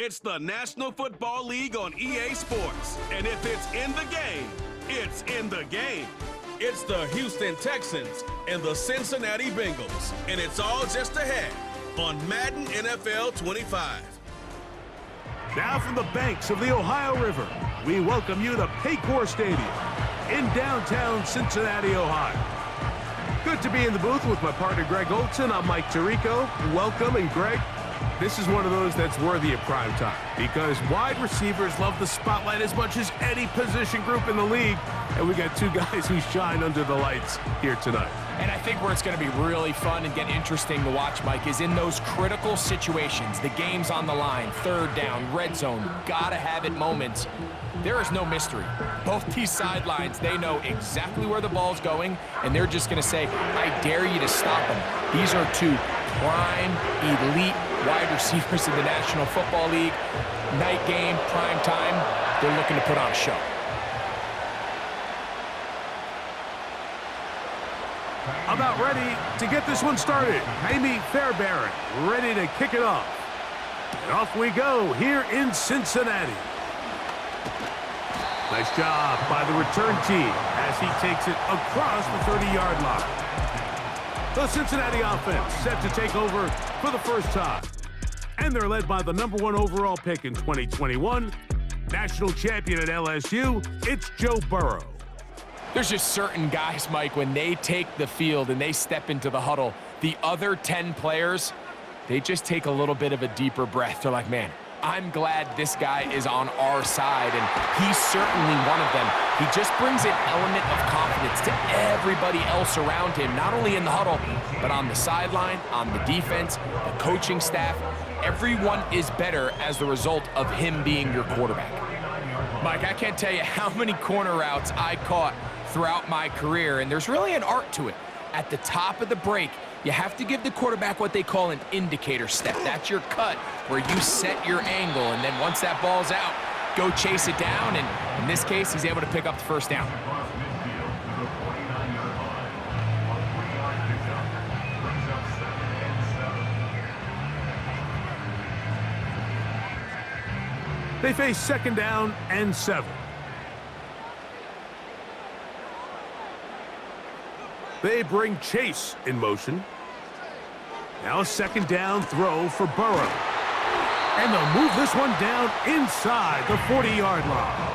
It's the National Football League on EA Sports. And if it's in the game, it's in the game. It's the Houston Texans and the Cincinnati Bengals. And it's all just ahead on Madden NFL 25. Now from the banks of the Ohio River, we welcome you to Paycor Stadium in downtown Cincinnati, Ohio. Good to be in the booth with my partner Greg Olson. I'm Mike Tirico. Welcome, and Greg, this is one of those that's worthy of prime time because wide receivers love the spotlight as much as any position group in the league, and we got two guys who shine under the lights here tonight. And I think where it's going to be really fun and get interesting to watch, Mike, is in those critical situations. The game's on the line, third down, red zone, gotta have it moments. There is no mystery. Both these sidelines, they know exactly where the ball's going, and they're just going to say, I dare you to stop them. These are two prime, elite wide receivers in the National Football League. Night game, prime time, they're looking to put on a show. About ready to get this one started. Amy Fairbairn ready to kick it off. And off we go here in Cincinnati. Nice job by the return team as he takes it across the 30-yard line. The Cincinnati offense set to take over for the first time. And they're led by the #1 overall pick in 2021, national champion at LSU, it's Joe Burrow. There's just certain guys, Mike, when they take the field and they step into the huddle, the other 10 players, they just take a little bit of a deeper breath. They're like, man, I'm glad this guy is on our side, and he's certainly one of them. He just brings an element of confidence to everybody else around him, not only in the huddle, but on the sideline, on the defense, the coaching staff. Everyone is better as the result of him being your quarterback. Mike, I can't tell you how many corner routes I caught throughout my career, and there's really an art to it. At the top of the break, you have to give the quarterback what they call an indicator step. That's your cut where you set your angle, and then once that ball's out, go chase it down, and in this case, he's able to pick up the first down. They face second down and 7. They bring Chase in motion. Now a second down throw for Burrow. And they'll move this one down inside the 40-yard line.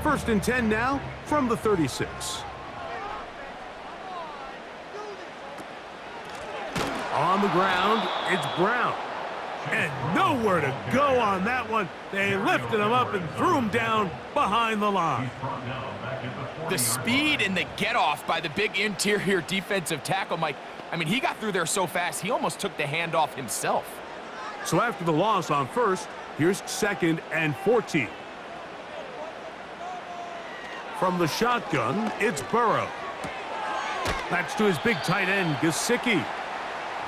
First and 10 now from the 36. On the ground, it's Brown. And nowhere to go on that one. They lifted him up and threw him down behind the line. The speed and the get-off by the big interior defensive tackle, Mike, I mean, he got through there so fast, he almost took the handoff himself. So after the loss on first, here's second and 14. From the shotgun, it's Burrow. That's to his big tight end, Gesicki.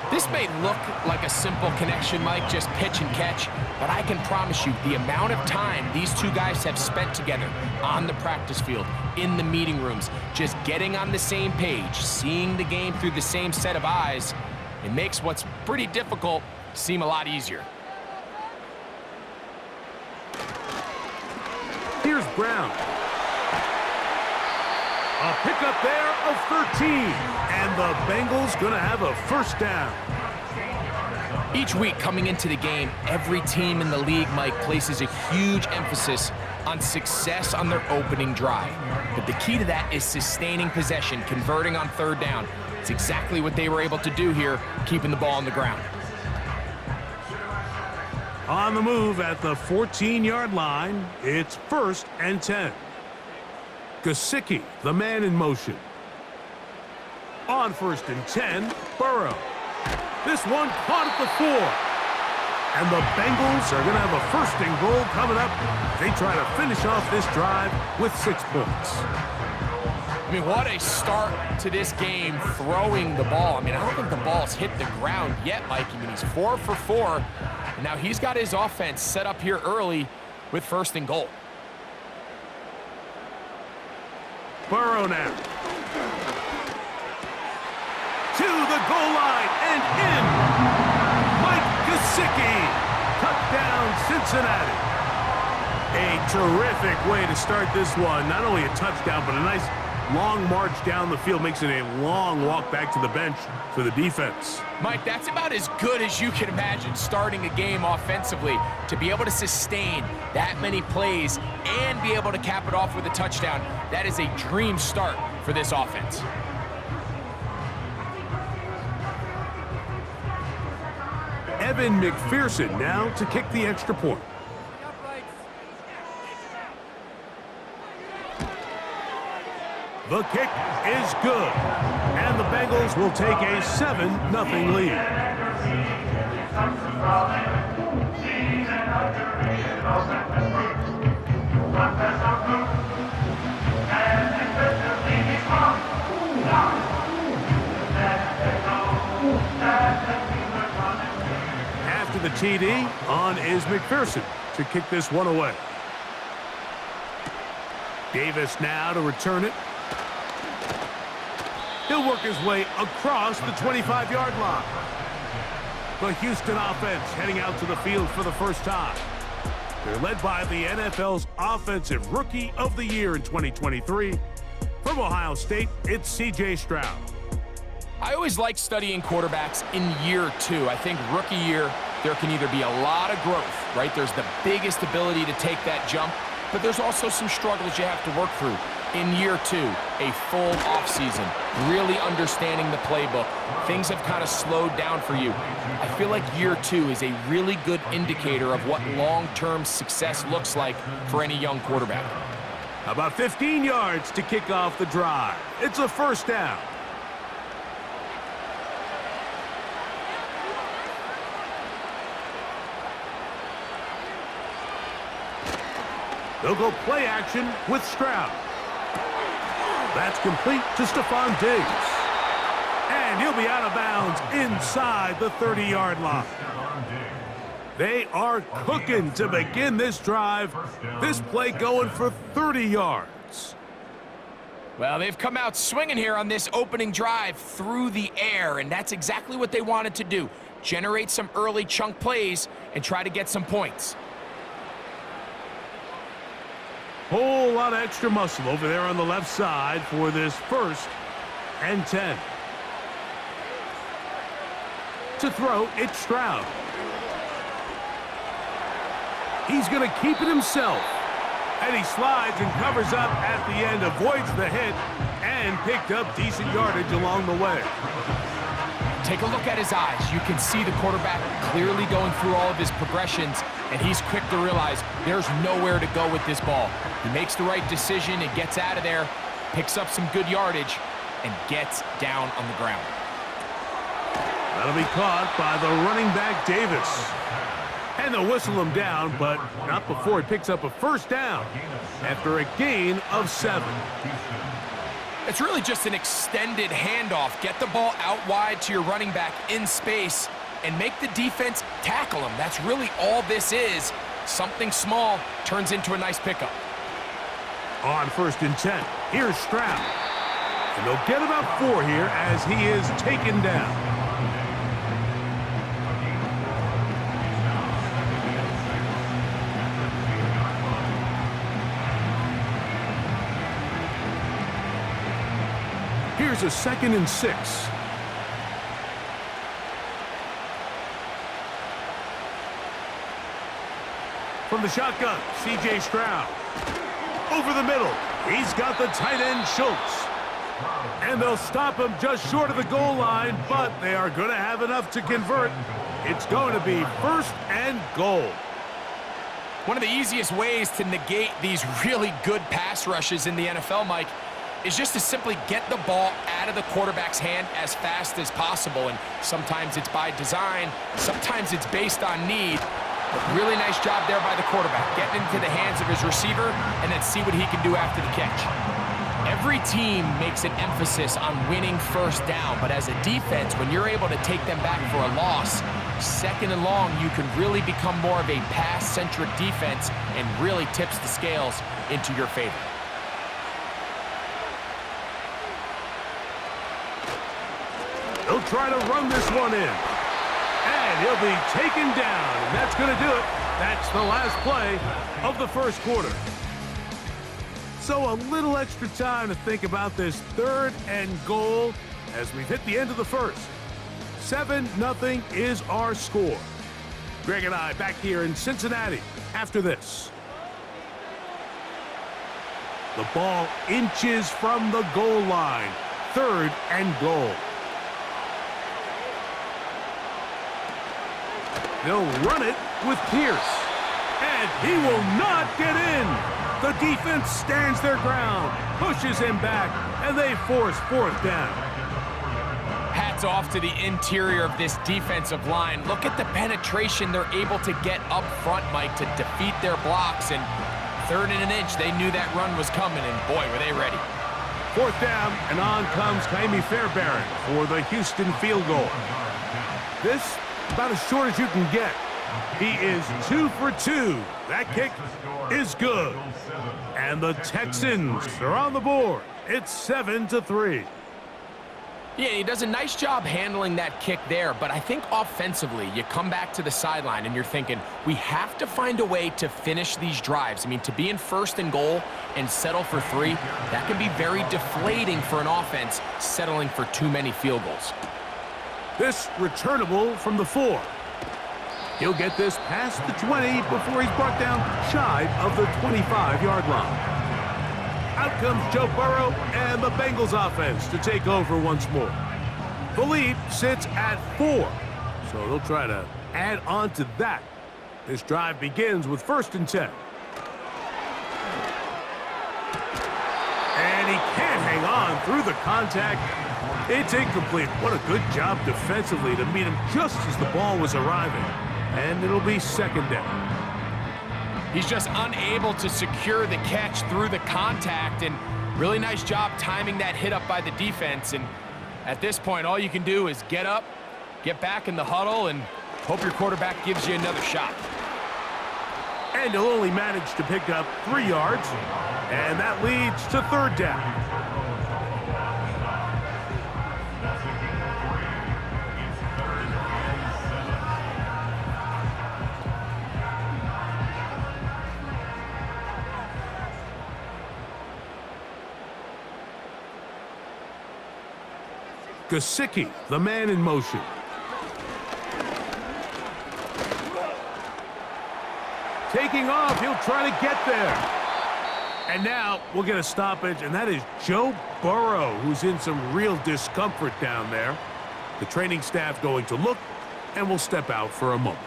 This may look like a simple connection, Mike, just pitch and catch, but I can promise you the amount of time these two guys have spent together on the practice field, in the meeting rooms, just getting on the same page, seeing the game through the same set of eyes, it makes what's pretty difficult seem a lot easier. Here's Brown. A pickup there of 13, and the Bengals gonna have a first down. Each week coming into the game, every team in the league, Mike, places a huge emphasis on success on their opening drive. But the key to that is sustaining possession, converting on third down. It's exactly what they were able to do here, keeping the ball on the ground. On the move at the 14-yard line, it's first and 10. Gesicki, the man in motion. On first and 10, Burrow. This one caught at the 4. And the Bengals are going to have a first and goal coming up. They try to finish off this drive with 6 points. I mean, what a start to this game throwing the ball. I mean, I don't think the ball's hit the ground yet, Mike. I mean, he's 4 for 4. And now he's got his offense set up here early with first and goal. Burrow now. To the goal line and in. Mike Gesicki. Touchdown, Cincinnati. A terrific way to start this one. Not only a touchdown, but a nice long march down the field. Makes it a long walk back to the bench for the defense. Mike, that's about as good as you can imagine starting a game offensively. To be able to sustain that many plays and be able to cap it off with a touchdown, that is a dream start for this offense. Evan McPherson now to kick the extra point. The kick is good, and the Bengals will take a 7-0 lead. After the TD, on is McPherson to kick this one away. Davis now to return it. He'll work his way across the 25-yard line. The Houston offense heading out to the field for the first time. They're led by the NFL's Offensive Rookie of the Year in 2023. From Ohio State, it's C.J. Stroud. I always like studying quarterbacks in year two. I think rookie year, there can either be a lot of growth, right? There's the biggest ability to take that jump, but there's also some struggles you have to work through. In year two, a full offseason, really understanding the playbook. Things have kind of slowed down for you. I feel like year two is a really good indicator of what long-term success looks like for any young quarterback. About 15 yards to kick off the drive. It's a first down. They'll go play action with Stroud. That's complete to Stephon Diggs. And he'll be out of bounds inside the 30-yard line. They are cooking to begin this drive. This play going for 30 yards. Well, they've come out swinging here on this opening drive through the air, and that's exactly what they wanted to do. Generate some early chunk plays and try to get some points. Whole lot of extra muscle over there on the left side for this 1st and 10. To throw, it's Stroud. He's going to keep it himself. And he slides and covers up at the end, avoids the hit, and picked up decent yardage along the way. Take a look at his eyes. You can see the quarterback clearly going through all of his progressions, and he's quick to realize there's nowhere to go with this ball. He makes the right decision and gets out of there, picks up some good yardage, and gets down on the ground. That'll be caught by the running back, Davis. And they'll whistle him down, but not before he picks up a first down after a gain of 7. It's really just an extended handoff. Get the ball out wide to your running back in space and make the defense tackle him. That's really all this is. Something small turns into a nice pickup. On 1st and 10, here's Stroud. And they'll get about 4 here as he is taken down. Here's a 2nd and 6. From the shotgun, C.J. Stroud. Over the middle, he's got the tight end, Schultz. And they'll stop him just short of the goal line, but they are going to have enough to convert. It's going to be 1st and goal. One of the easiest ways to negate these really good pass rushes in the NFL, Mike, is just to simply get the ball out of the quarterback's hand as fast as possible. And sometimes it's by design, sometimes it's based on need. But really nice job there by the quarterback, getting into the hands of his receiver and then see what he can do after the catch. Every team makes an emphasis on winning first down, but as a defense, when you're able to take them back for a loss, 2nd and long, you can really become more of a pass-centric defense and really tips the scales into your favor. He'll try to run this one in. And he'll be taken down. And that's going to do it. That's the last play of the first quarter. So a little extra time to think about this 3rd and goal as we've hit the end of the first. 7-0 is our score. Greg and I back here in Cincinnati after this. The ball inches from the goal line. 3rd and goal. They'll run it with Pierce. And he will not get in. The defense stands their ground, pushes him back, and they force 4th down. Hats off to the interior of this defensive line. Look at the penetration they're able to get up front, Mike, to defeat their blocks. And 3rd and an inch, they knew that run was coming, and boy, were they ready. 4th down, and on comes Kaimi Fairbairn for the Houston field goal. This, about as short as you can get. He is 2 for 2. That kick is good. And the Texans are on the board. It's 7-3. Yeah, he does a nice job handling that kick there, but I think offensively, you come back to the sideline and you're thinking, we have to find a way to finish these drives. I mean, to be in 1st and goal and settle for 3, that can be very deflating for an offense settling for too many field goals. This returnable from the 4. He'll get this past the 20 before he's brought down shy of the 25-yard line. Out comes Joe Burrow and the Bengals offense to take over once more. The lead sits at 4, so they'll try to add on to that. This drive begins with 1st and 10. And he can't hang on through the contact. It's incomplete. What a good job defensively to meet him just as the ball was arriving. And it'll be 2nd down. He's just unable to secure the catch through the contact, and really nice job timing that hit up by the defense. And at this point, all you can do is get up, get back in the huddle, and hope your quarterback gives you another shot. And he'll only manage to pick up 3 yards, and that leads to 3rd down. Gesicki, the man in motion. Taking off, he'll try to get there. And now we'll get a stoppage, and that is Joe Burrow, who's in some real discomfort down there. The training staff going to look, and will step out for a moment.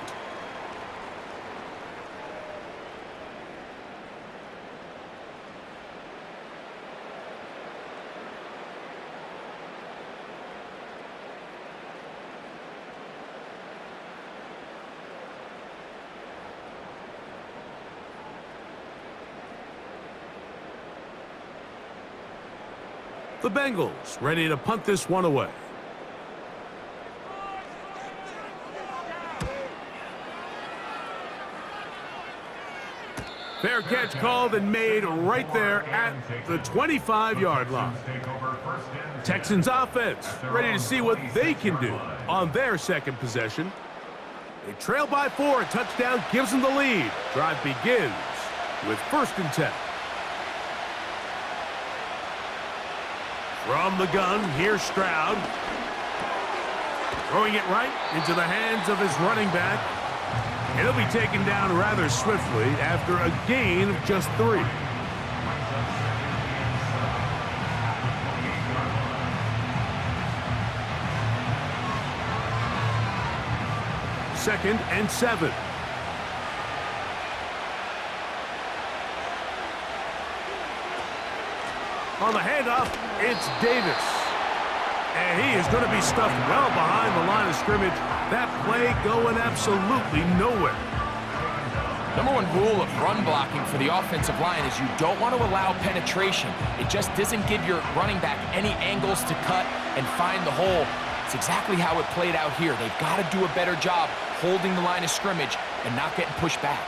The Bengals ready to punt this one away. Fair catch called and made right there at the 25-yard line. Texans offense ready to see what they can do on their 2nd possession. They trail by 4. A touchdown gives them the lead. Drive begins with 1st and 10. From the gun, here's Stroud. Throwing it right into the hands of his running back. And he'll be taken down rather swiftly after a gain of just 3. Second and 7. On the handoff, it's Davis. And he is going to be stuffed well behind the line of scrimmage. That play going absolutely nowhere. Number 1 rule of run blocking for the offensive line is you don't want to allow penetration. It just doesn't give your running back any angles to cut and find the hole. It's exactly how it played out here. They've got to do a better job holding the line of scrimmage and not getting pushed back.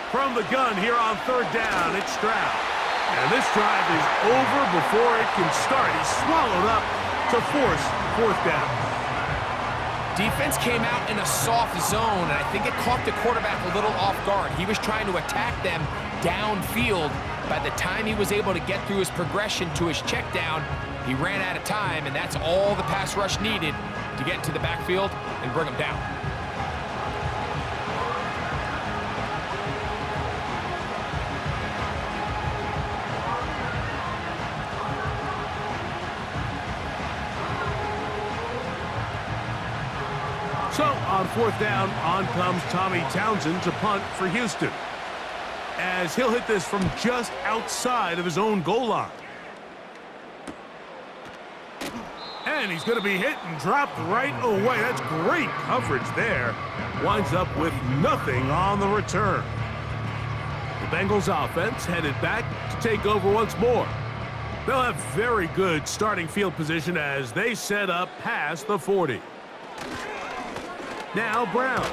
From the gun here on 3rd down, it's Stroud. And this drive is over before it can start. He's swallowed up to force fourth down. Defense came out in a soft zone, and I think it caught the quarterback a little off guard. He was trying to attack them downfield. By the time he was able to get through his progression to his check down, he ran out of time, and that's all the pass rush needed to get into the backfield and bring him down. So, on fourth down, on comes Tommy Townsend to punt for Houston, as he'll hit this from just outside of his own goal line. And he's going to be hit and dropped right away. That's great coverage there. Winds up with nothing on the return. The Bengals offense headed back to take over once more. They'll have very good starting field position as they set up past the 40. Now Brown.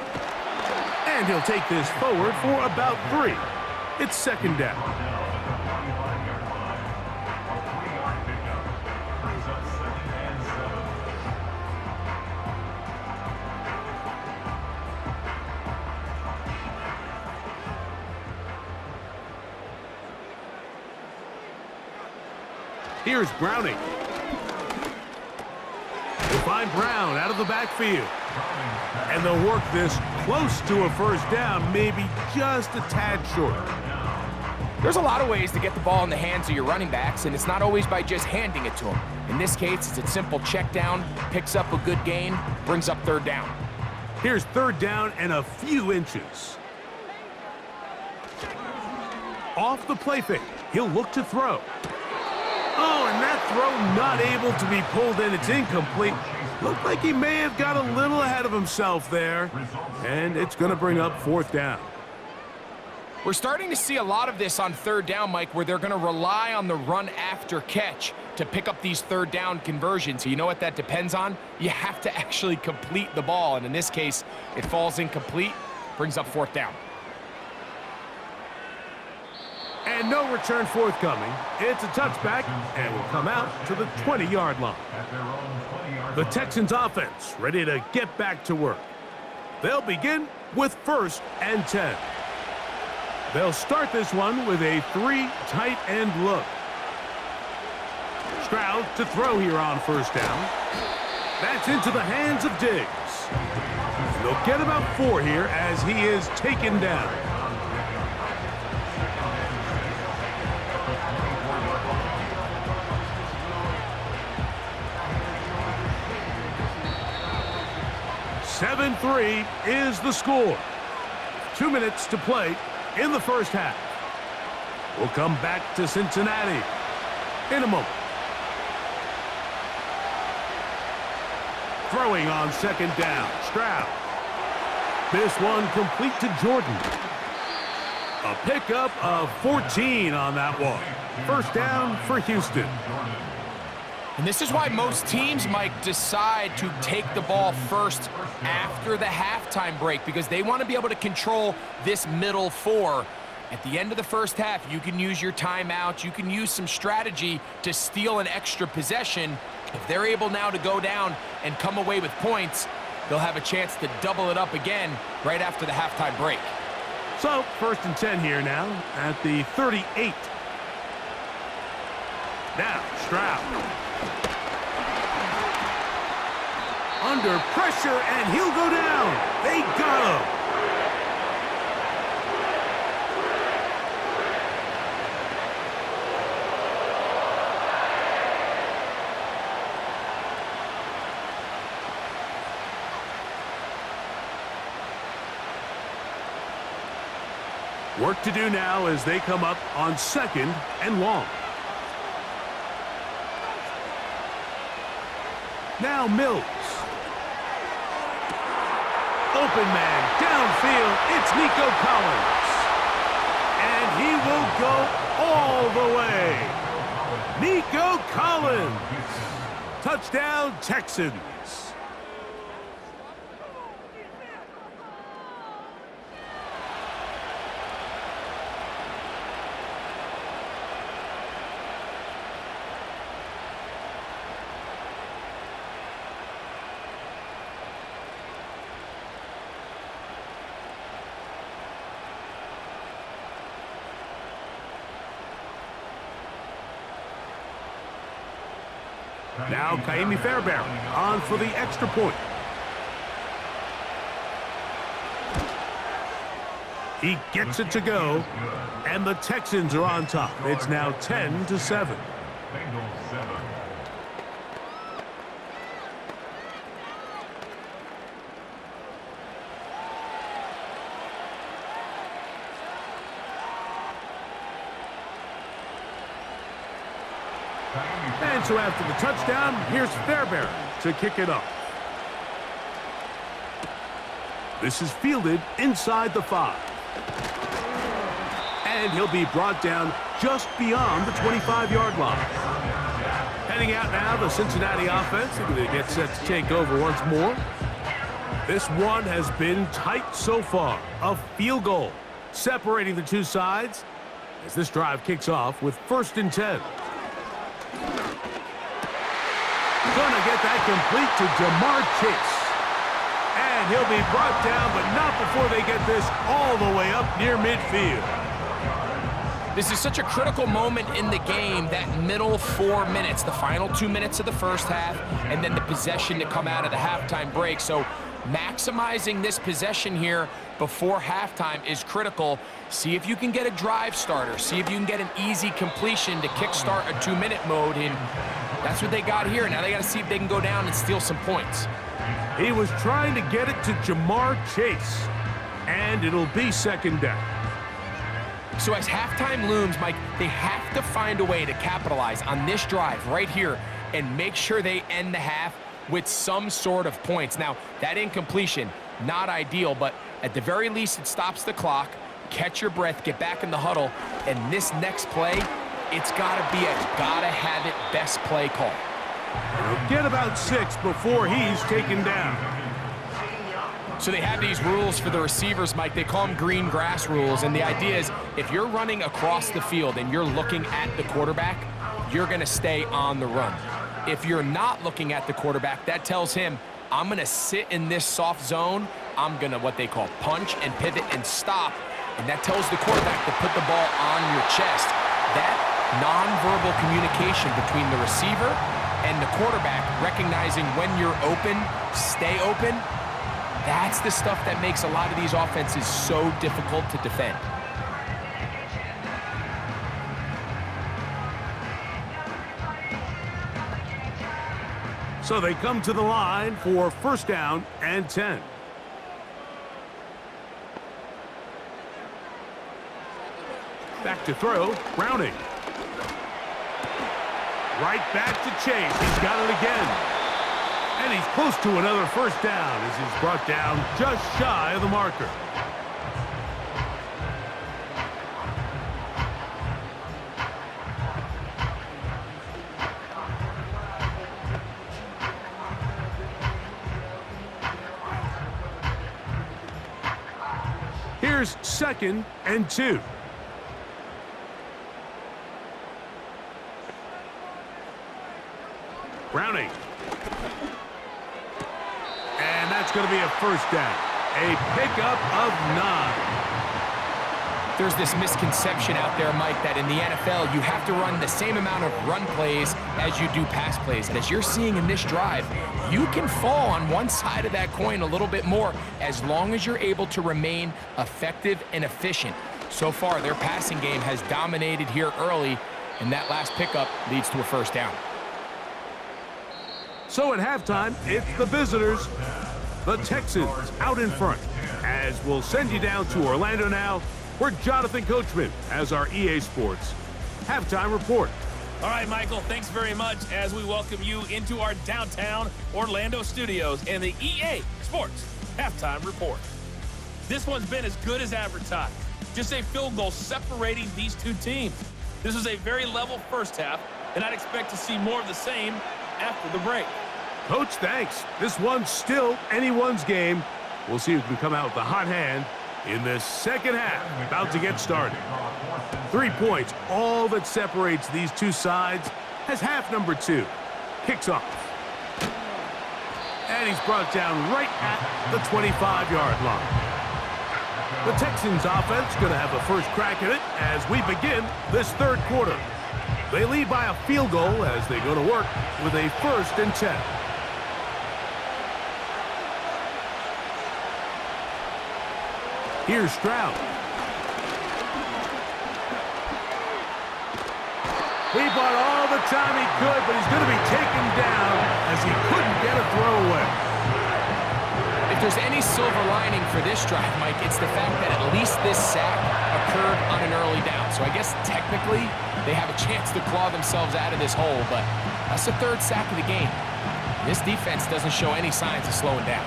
And he'll take this forward for about 3. It's second down. Here's Browning. We'll find Brown out of the backfield. And they'll work this close to a first down, maybe just a tad short. There's a lot of ways to get the ball in the hands of your running backs, and it's not always by just handing it to them. In this case, it's a simple check down, picks up a good gain, brings up third down. Here's third down and a few inches. Off the play fake, he'll look to throw. Oh, and that throw not able to be pulled in. It's incomplete. Looked like he may have got a little ahead of himself there. And it's going to bring up fourth down. We're starting to see a lot of this on third down, Mike, where they're going to rely on the run after catch to pick up these third down conversions. So you know what that depends on? You have to actually complete the ball. And in this case, it falls incomplete, brings up fourth down. And no return forthcoming. It's a touchback and will come out to the 20-yard line. The Texans offense ready to get back to work. They'll begin with 1st and 10. They'll start this one with a 3 tight end look. Stroud to throw here on first down. That's into the hands of Diggs. And they'll get about 4 here as he is taken down. "7-3 is the score. 2 minutes to play in the first half. We'll come back to Cincinnati in a moment. Throwing on second down, Stroud. This one complete to Jordan. A pickup of 14 on that one. First down for Houston. And this is why most teams, Mike, decide to take the ball first after the halftime break, because they want to be able to control this middle 4. At the end of the first half, you can use your timeout. You can use some strategy to steal an extra possession. If they're able now to go down and come away with points, they'll have a chance to double it up again right after the halftime break. So, 1st and 10 here now at the 38. Now, Stroud. Under pressure, and he'll go down. They got him. Work to do now as they come up on 2nd and long. Now Mills. Open man, downfield, it's Nico Collins. And he will go all the way. Nico Collins. Touchdown, Texans. Now Kaimi Fairbairn on for the extra point. He gets it to go, and the Texans are on top. It's now 10-7. And so after the touchdown, here's Fairbairn to kick it off. This is fielded inside the 5. And he'll be brought down just beyond the 25-yard line. Heading out now, the Cincinnati offense. They're going to get set to take over once more. This one has been tight so far. A field goal separating the two sides as this drive kicks off with 1st and 10. Gonna get that complete to Jamar Chase. And he'll be brought down, but not before they get this all the way up near midfield. This is such a critical moment in the game, that middle 4 minutes, the final 2 minutes of the first half, and then the possession to come out of the halftime break. So maximizing this possession here before halftime is critical. See if you can get a drive starter. See if you can get an easy completion to kickstart a 2-minute mode, and that's what they got here. Now they got to see if they can go down and steal some points. He was trying to get it to Jamar Chase, and it'll be 2nd down. So as halftime looms, Mike, they have to find a way to capitalize on this drive right here and make sure they end the half with some sort of points. Now, that incompletion, not ideal, but at the very least, it stops the clock. Catch your breath, get back in the huddle, and this next play, it's got to be a gotta-have-it best play call. He'll get about 6 before he's taken down. So they have these rules for the receivers, Mike. They call them green grass rules, and the idea is if you're running across the field and you're looking at the quarterback, you're going to stay on the run. If you're not looking at the quarterback, that tells him, I'm going to sit in this soft zone. I'm going to what they call punch and pivot and stop, and that tells the quarterback to put the ball on your chest. That nonverbal communication between the receiver and the quarterback, recognizing when you're open, stay open, that's the stuff that makes a lot of these offenses so difficult to defend. So they come to the line for 1st down and 10. Back to throw, Browning. Right back to Chase. He's got it again. And he's close to another 1st down as he's brought down just shy of the marker. Here's 2nd and 2. Browning. And that's going to be a 1st down. A pickup of 9. There's this misconception out there, Mike, that in the NFL, you have to run the same amount of run plays as you do pass plays. And as you're seeing in this drive, you can fall on one side of that coin a little bit more as long as you're able to remain effective and efficient. So far, their passing game has dominated here early, and that last pickup leads to a 1st down. So at halftime, it's the visitors, the Texans, out in front. As we'll send you down to Orlando now, where Jonathan Coachman has our EA Sports halftime report. All right, Michael, thanks very much as we welcome you into our downtown Orlando studios and the EA Sports halftime report. This one's been as good as advertised. Just a field goal separating these two teams. This was a very level first half, and I'd expect to see more of the same after the break. Coach, thanks. This one's still anyone's game. We'll see who can come out with the hot hand in this 2nd half. About to get started. 3 points, all that separates these two sides, as half number 2 kicks off. And he's brought down right at the 25-yard line. The Texans offense going to have a first crack at it as we begin this 3rd quarter. They lead by a field goal as they go to work with a 1st and 10. Here's Stroud. He bought all the time he could, but he's going to be taken down as he couldn't get a throw away. If there's any silver lining for this drive, Mike, it's the fact that at least this sack occurred on an early down. So I guess technically they have a chance to claw themselves out of this hole, but that's the 3rd sack of the game. This defense doesn't show any signs of slowing down.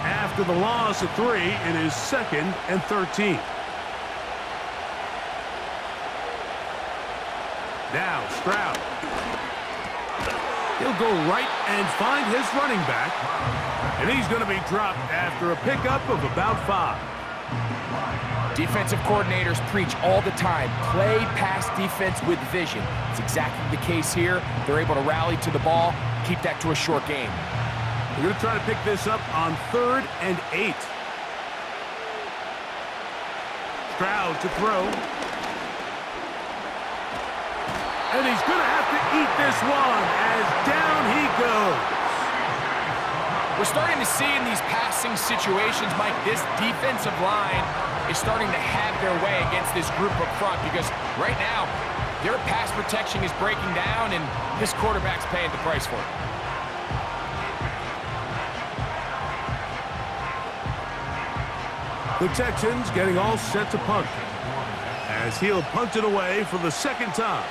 After the loss of 3, it is 2nd and 13. Now Stroud. He'll go right and find his running back. And he's going to be dropped after a pickup of about 5. Defensive coordinators preach all the time, play pass defense with vision. It's exactly the case here. They're able to rally to the ball, keep that to a short game. We're going to try to pick this up on 3rd and 8. Stroud to throw. And he's going to have to eat this one as down he goes. We're starting to see in these passing situations, Mike, this defensive line is starting to have their way against this group up front because right now their pass protection is breaking down and this quarterback's paying the price for it. The Texans getting all set to punt as he'll punt it away for the 2nd time.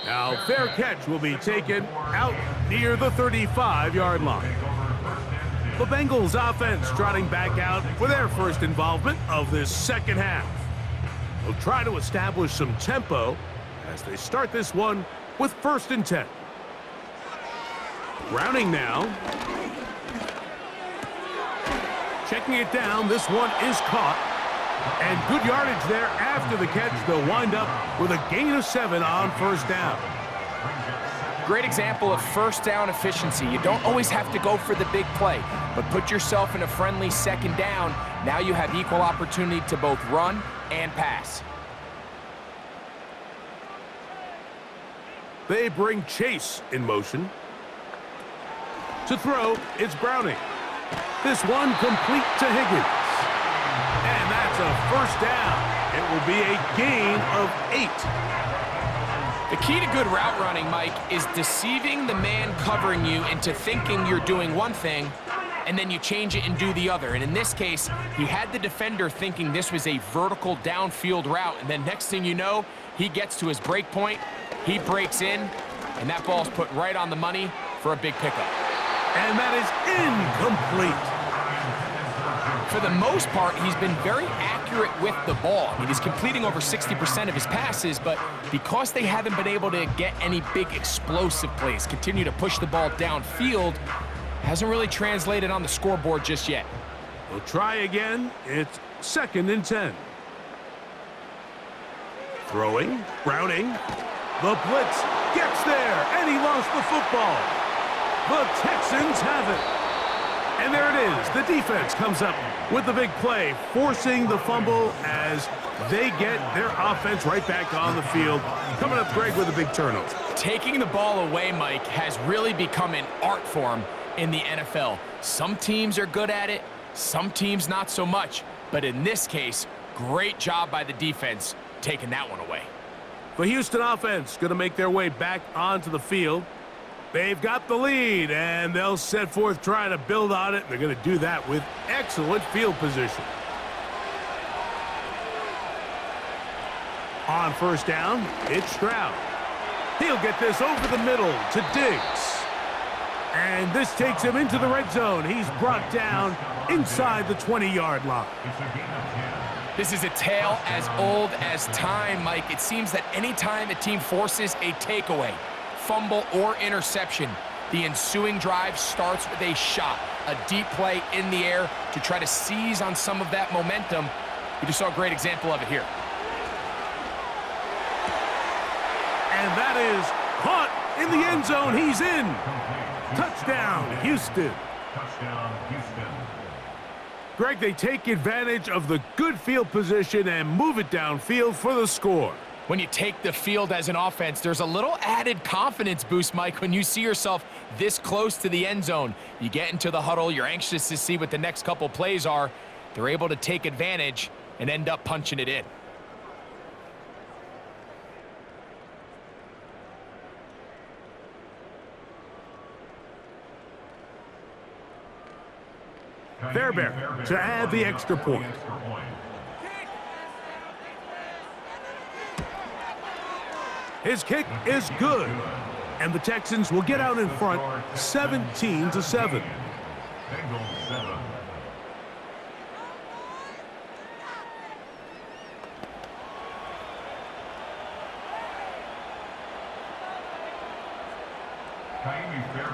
Now, fair catch will be taken out near the 35-yard line. The Bengals offense trotting back out for their first involvement of this 2nd half. They'll try to establish some tempo as they start this one with 1st and 10. Rounding now. Checking it down, this one is caught. And good yardage there after the catch. They'll wind up with a gain of 7 on 1st down. Great example of 1st down efficiency. You don't always have to go for the big play, but put yourself in a friendly 2nd down. Now you have equal opportunity to both run and pass. They bring Chase in motion. To throw, it's Browning. This one complete to Higgins. And that's a 1st down. It will be a gain of 8. The key to good route running, Mike, is deceiving the man covering you into thinking you're doing one thing, and then you change it and do the other. And in this case, he had the defender thinking this was a vertical downfield route, and then next thing you know, he gets to his break point, he breaks in, and that ball's put right on the money for a big pickup. And that is incomplete. For the most part, he's been very accurate with the ball. I mean, he's completing over 60% of his passes, but because they haven't been able to get any big explosive plays, continue to push the ball downfield, hasn't really translated on the scoreboard just yet. We'll try again. It's 2nd and 10. Throwing, Browning. The blitz gets there, and he lost the football. The Texans have it. And there it is. The defense comes up with the big play, forcing the fumble as they get their offense right back on the field. Coming up, Greg, with a big turnover. Taking the ball away, Mike, has really become an art form in the NFL. Some teams are good at it, some teams not so much. But in this case, great job by the defense taking that one away. The Houston offense going to make their way back onto the field. They've got the lead, and they'll set forth trying to build on it. They're going to do that with excellent field position. On 1st down, it's Stroud. He'll get this over the middle to Diggs. And this takes him into the red zone. He's brought down inside the 20-yard line. This is a tale as old as time, Mike. It seems that anytime a team forces a takeaway, fumble, or interception, the ensuing drive starts with a shot, a deep play in the air to try to seize on some of that momentum. We just saw a great example of it here. And that is caught in the end zone. He's in. Touchdown, Houston. Greg, they take advantage of the good field position and move it downfield for the score. When you take the field as an offense, there's a little added confidence boost, Mike, when you see yourself this close to the end zone. You get into the huddle, you're anxious to see what the next couple plays are. They're able to take advantage and end up punching it in. Fairbairn to add the extra point. His kick is good, and the Texans will get out in front 17-7.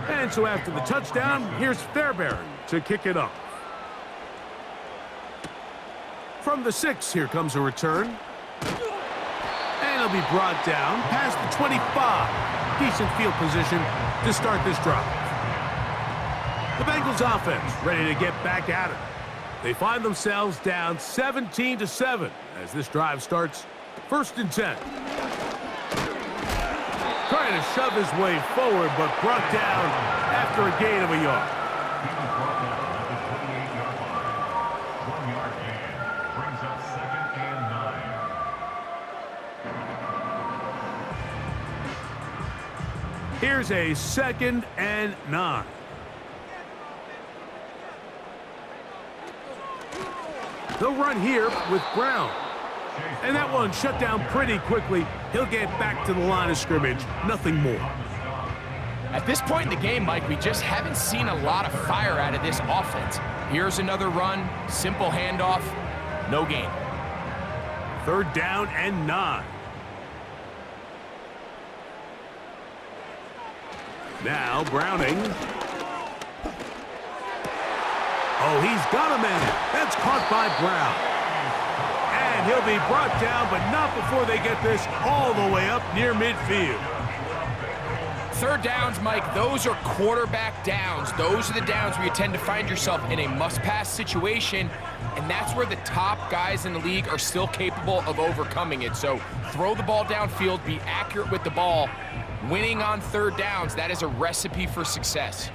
And so after the touchdown, here's Fairbairn to kick it up. From the 6, here comes a return. And he'll be brought down past the 25. Decent field position to start this drive. The Bengals offense ready to get back at it. They find themselves down 17-7 as this drive starts 1st and 10. Trying to shove his way forward, but brought down after a gain of a yard. Here's a 2nd and 9. They'll run here with Brown. And that one shut down pretty quickly. He'll get back to the line of scrimmage. Nothing more. At this point in the game, Mike, we just haven't seen a lot of fire out of this offense. Here's another run, simple handoff, no gain. 3rd down and 9. Now Browning. Oh, he's got a man. That's caught by Brown. And he'll be brought down, but not before they get this all the way up near midfield. 3rd downs, Mike, those are quarterback downs. Those are the downs where you tend to find yourself in a must-pass situation, and that's where the top guys in the league are still capable of overcoming it. So throw the ball downfield, be accurate with the ball. Winning on 3rd downs, that is a recipe for success.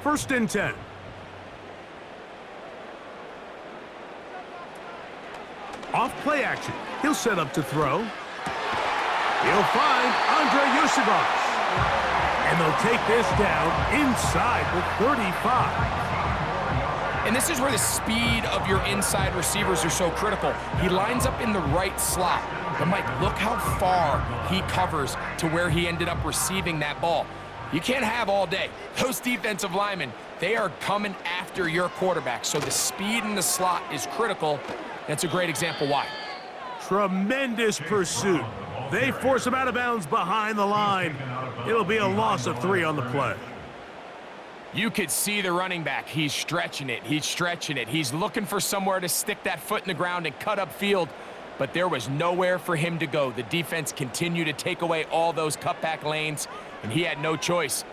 1st and 10. Off play action. He'll set up to throw. He'll find Andre Yusivas. And they'll take this down inside the 35. And this is where the speed of your inside receivers are so critical. He lines up in the right slot. But Mike, look how far he covers to where he ended up receiving that ball. You can't have all day. Those defensive linemen, they are coming after your quarterback. So the speed in the slot is critical. That's a great example why. Tremendous pursuit. They force him out of bounds behind the line. It'll be a loss of 3 on the play. You could see the running back. He's stretching it. He's stretching it. He's looking for somewhere to stick that foot in the ground and cut up field. But there was nowhere for him to go. The defense continued to take away all those cutback lanes, and he had no choice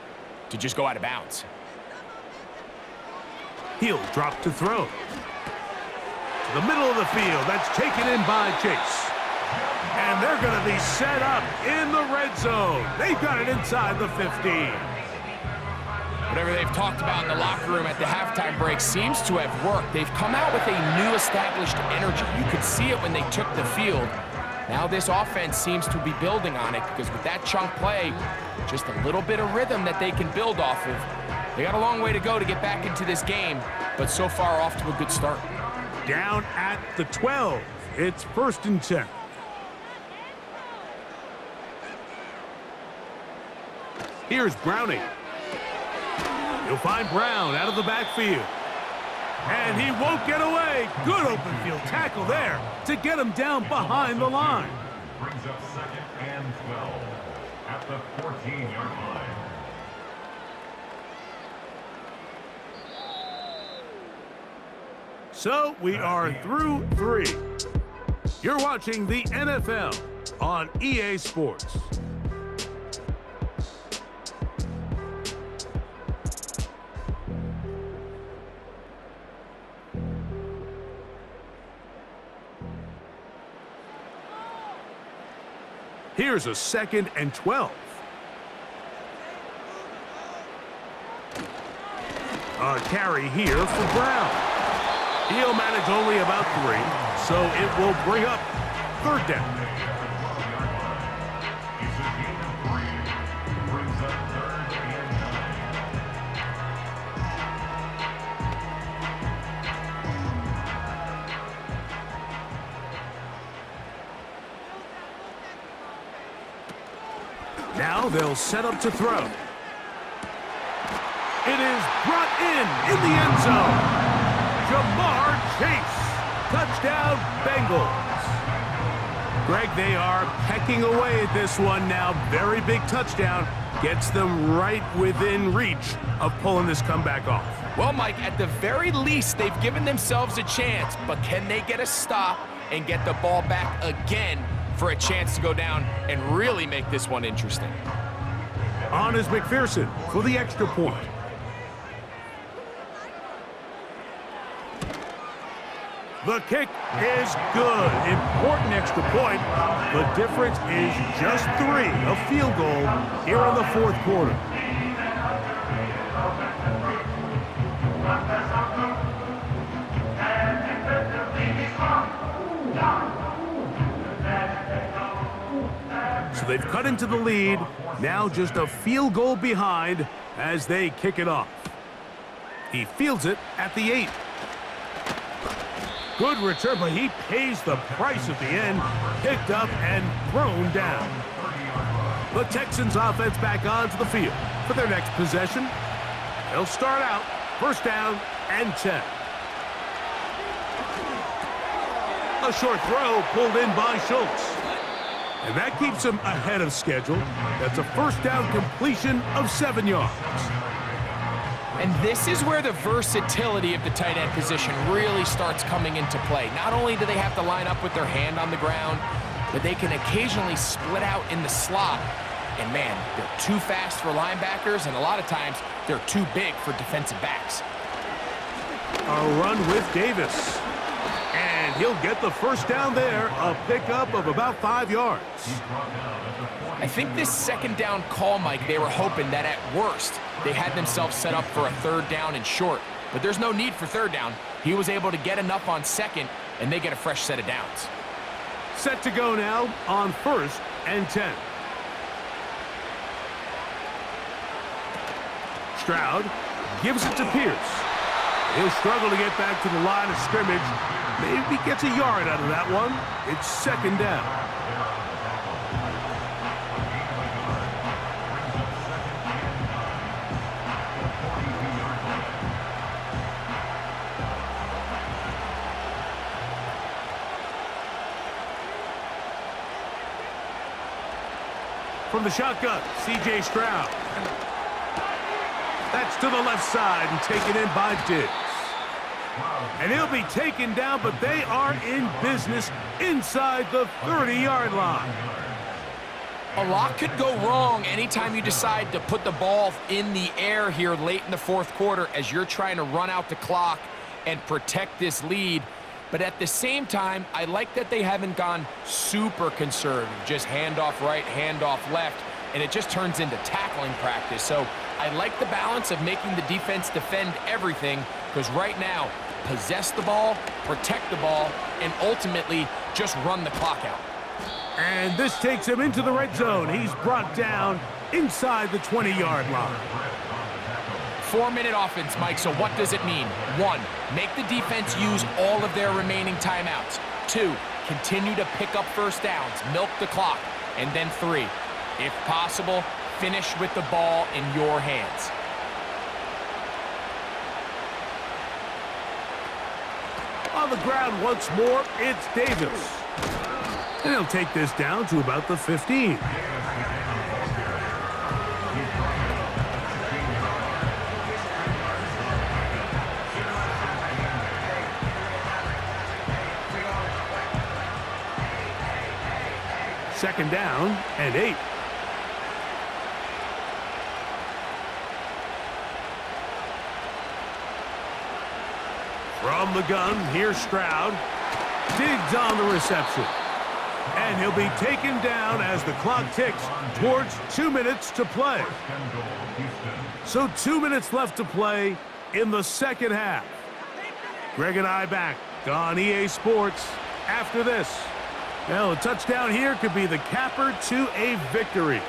to just go out of bounds. He'll drop to throw. The middle of the field, that's taken in by Chase. And they're going to be set up in the red zone. They've got it inside the 15. Whatever they've talked about in the locker room at the halftime break seems to have worked. They've come out with a new established energy. You could see it when they took the field. Now this offense seems to be building on it because with that chunk play, just a little bit of rhythm that they can build off of. They got a long way to go to get back into this game, but so far off to a good start. Down at the 12. It's 1st and 10. Here's Browning. He'll find Brown out of the backfield. And he won't get away. Good open field tackle there to get him down behind the line. Brings up 2nd and 12 at the 14-yard line. So we are through 3. You're watching the NFL on EA Sports. Here's a 2nd and 12. A carry here for Brown. He'll manage only about 3, so it will bring up 3rd down. Now they'll set up to throw. It is brought in the end zone. Jamar Chase. Touchdown, Bengals. Greg, they are pecking away at this one now. Very big touchdown. Gets them right within reach of pulling this comeback off. Well, Mike, at the very least, they've given themselves a chance, but can they get a stop and get the ball back again for a chance to go down and really make this one interesting? On is McPherson for the extra point. The kick is good. Important extra point. The difference is just 3, a field goal here in the 4th quarter. So they've cut into the lead. Now just a field goal behind as they kick it off. He fields it at the 8. Good return, but he pays the price at the end. Picked up and thrown down. The Texans offense back onto the field for their next possession. They'll start out 1st down and 10. A short throw pulled in by Schultz. And that keeps him ahead of schedule. That's a 1st down completion of 7 yards. And this is where the versatility of the tight end position really starts coming into play. Not only do they have to line up with their hand on the ground, but they can occasionally split out in the slot. And man, they're too fast for linebackers, and a lot of times they're too big for defensive backs. A run with Davis. And he'll get the 1st down there, a pickup of about 5 yards. I think this 2nd down call, Mike, they were hoping that at worst they had themselves set up for a 3rd down and short. But there's no need for 3rd down. He was able to get enough on 2nd, and they get a fresh set of downs. Set to go now on 1st and 10. Stroud gives it to Pierce. He'll struggle to get back to the line of scrimmage. Maybe gets a yard out of that one. It's 2nd down. From the shotgun, C.J. Stroud. That's to the left side and taken in by Diggs. And he'll be taken down, but they are in business inside the 30-yard line. A lot could go wrong anytime you decide to put the ball in the air here late in the 4th quarter as you're trying to run out the clock and protect this lead. But at the same time, I like that they haven't gone super conservative, just handoff right, handoff left, and it just turns into tackling practice. So I like the balance of making the defense defend everything, because right now, possess the ball, protect the ball, and ultimately just run the clock out. And this takes him into the red zone. He's brought down inside the 20-yard line. 4-minute offense, Mike, so what does it mean? 1, make the defense use all of their remaining timeouts. 2, continue to pick up 1st downs, milk the clock. And then 3, if possible, finish with the ball in your hands. On the ground once more, it's Davis. And he'll take this down to about the 15. Second down and 8. From the gun, here's Stroud. Diggs on the reception. And he'll be taken down as the clock ticks towards 2 minutes to play. So 2 minutes left to play in the second half. Greg and I back on EA Sports after this. Well, a touchdown here could be the capper to a victory.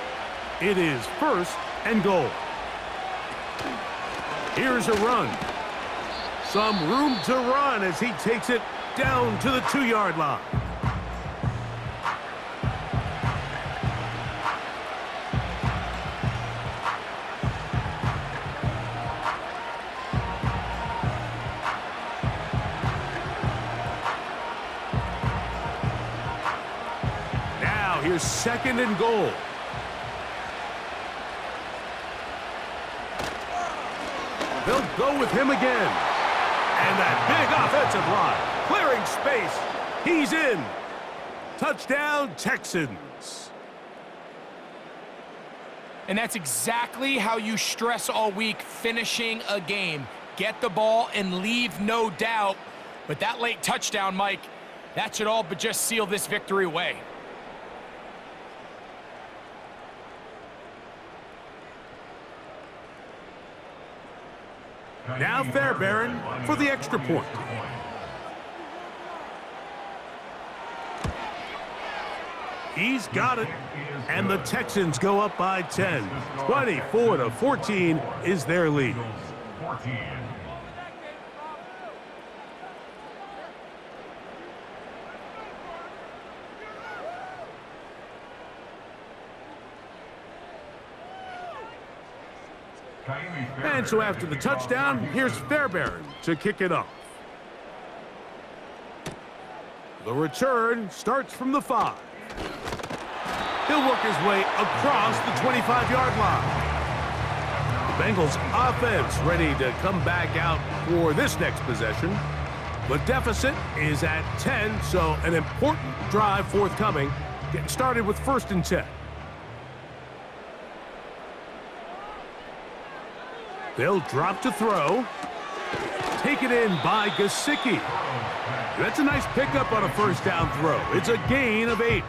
It is 1st and goal. Here's a run. Some room to run as he takes it down to the 2-yard line. Now here's 2nd and goal. They'll go with him again. And that big offensive line, clearing space. He's in. Touchdown, Texans. And that's exactly how you stress all week, finishing a game. Get the ball and leave no doubt. But that late touchdown, Mike, that should all but just seal this victory away. Now Fairbairn for the extra point. He's got it. And the Texans go up by 10. 24-14 is their lead. And so after the touchdown, here's Fairbairn to kick it off. The return starts from the 5. He'll work his way across the 25-yard line. The Bengals offense ready to come back out for this next possession. The deficit is at 10, so an important drive forthcoming. Getting started with 1st and 10. They'll drop to throw. Taken in by Gesicki. That's a nice pickup on a 1st down throw. It's a gain of 8.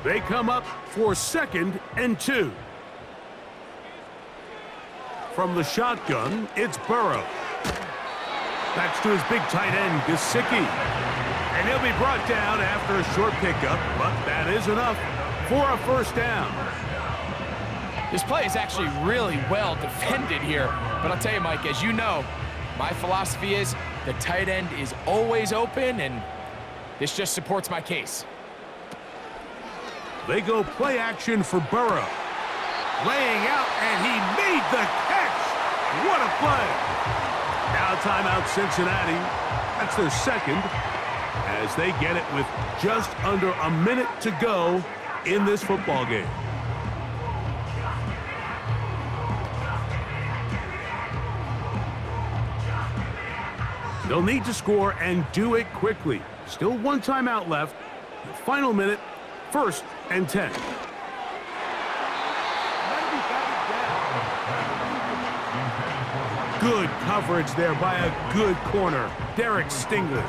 They come up for 2nd and 2. From the shotgun, it's Burrow. That's to his big tight end, Gesicki. And he'll be brought down after a short pickup, but that is enough for a 1st down. This play is actually really well defended here. But I'll tell you, Mike, as you know, my philosophy is the tight end is always open, and this just supports my case. They go play action for Burrow. Laying out, and he made the catch. What a play. Now timeout Cincinnati. That's their 2nd as they get it with just under a minute to go in this football game. They'll need to score and do it quickly. Still 1 timeout left. The final minute, 1st and 10. Good coverage there by a good corner, Derek Stingley.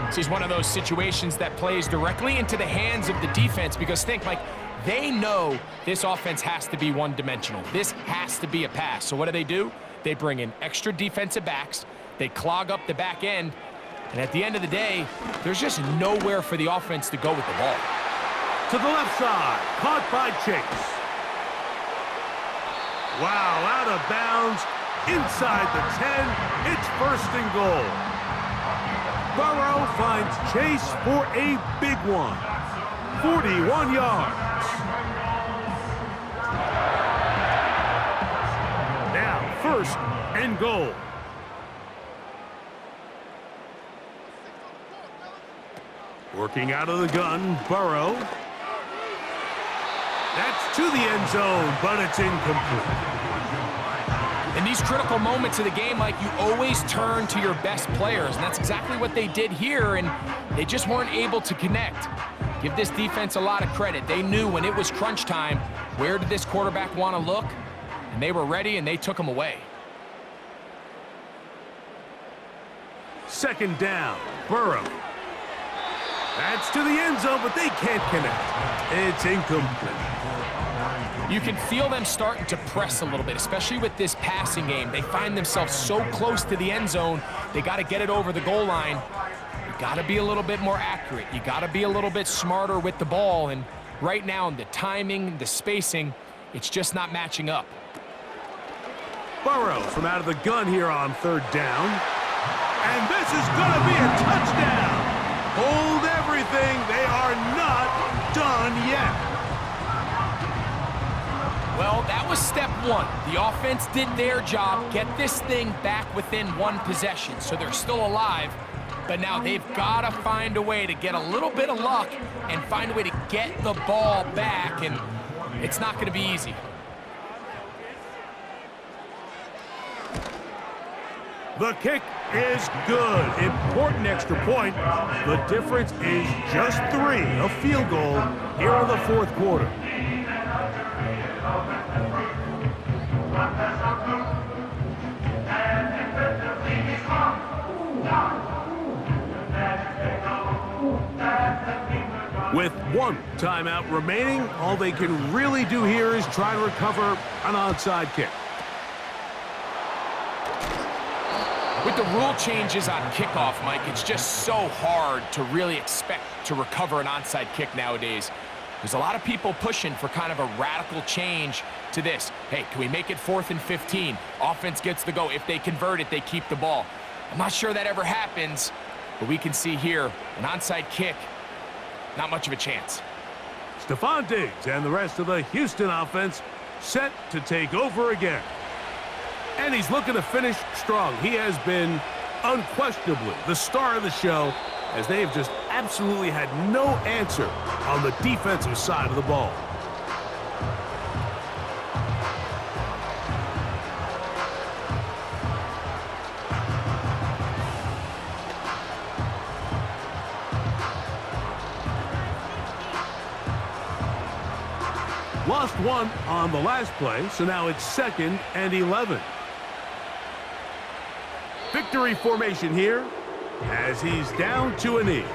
This is one of those situations that plays directly into the hands of the defense because think, Mike, they know this offense has to be one-dimensional. This has to be a pass. So what do? They bring in extra defensive backs. They clog up the back end. And at the end of the day, there's just nowhere for the offense to go with the ball. To the left side, caught by Chase. Wow, out of bounds. Inside the 10, it's 1st and goal. Burrow finds Chase for a big one. 41 yards. Now 1st and goal. Working out of the gun, Burrow. That's to the end zone, but it's incomplete. In these critical moments of the game, Mike, you always turn to your best players, and that's exactly what they did here, and they just weren't able to connect. Give this defense a lot of credit. They knew when it was crunch time, where did this quarterback want to look? And they were ready, and they took him away. Second down, Burrow. That's to the end zone, but they can't connect. It's incomplete. You can feel them starting to press a little bit, especially with this passing game. They find themselves so close to the end zone, they got to get it over the goal line. You got to be a little bit more accurate. You got to be a little bit smarter with the ball, and right now, the timing, the spacing, it's just not matching up. Burrow from out of the gun here on third down. And this is going to be a touchdown. Hold everything. They are not done yet. Well, that was step one. The offense did their job, get this thing back within one possession, so they're still alive. But now they've got to find a way to get a little bit of luck and find a way to get the ball back, and it's not going to be easy. The kick is good. Important extra point. The difference is just 3. A field goal here in the fourth quarter. With 1 timeout remaining, all they can really do here is try to recover an onside kick. With the rule changes on kickoff, Mike, it's just so hard to really expect to recover an onside kick nowadays. There's a lot of people pushing for kind of a radical change to this. Hey, can we make it 4th and 15? Offense gets the go. If they convert it, they keep the ball. I'm not sure that ever happens, but we can see here an onside kick, not much of a chance. Stephon Diggs and the rest of the Houston offense set to take over again. And he's looking to finish strong. He has been unquestionably the star of the show, as they've just absolutely had no answer on the defensive side of the ball. Lost 1 on the last play, so now it's 2nd and 11. Victory formation here as he's down to a knee.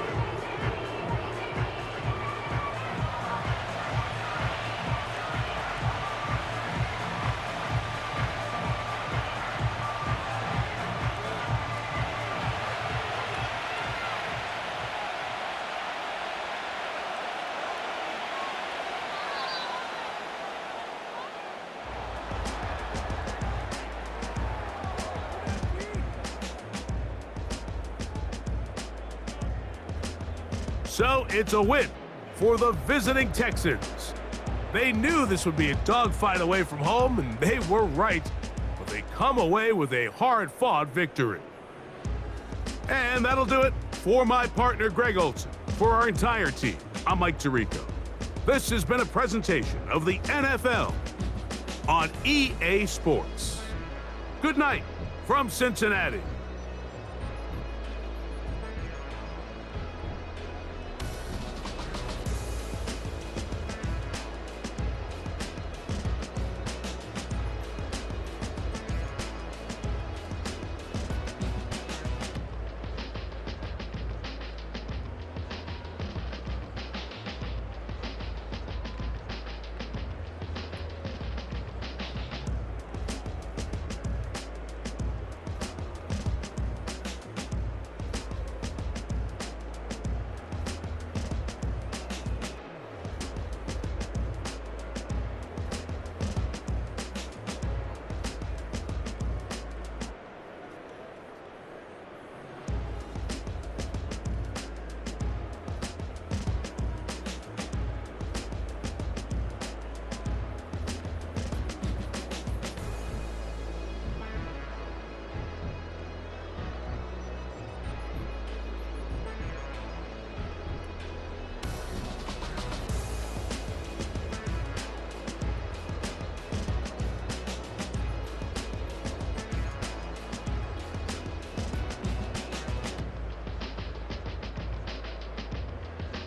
So it's a win for the visiting Texans. They knew this would be a dogfight away from home, and they were right. But they come away with a hard-fought victory. And that'll do it for my partner, Greg Olson. For our entire team, I'm Mike Tirico. This has been a presentation of the NFL on EA Sports. Good night from Cincinnati.